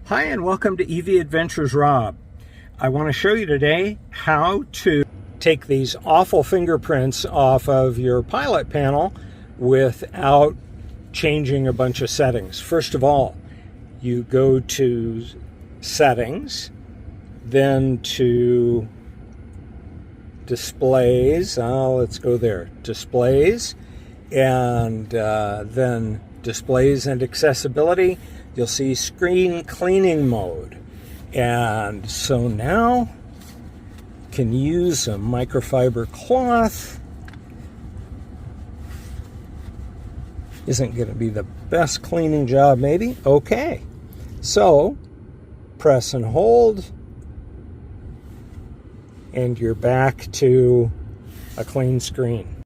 Hi and welcome to EV Adventures Rob. I want to show you today how to take these awful fingerprints off of your pilot panel without changing a bunch of settings. First of all, you go to Settings, then to Displays. Let's go there. Displays, and then Displays and Accessibility. You'll see Screen Cleaning Mode. And so now you can use a microfiber cloth. Isn't going to be the best cleaning job, maybe? Okay. So press and hold, and you're back to a clean screen.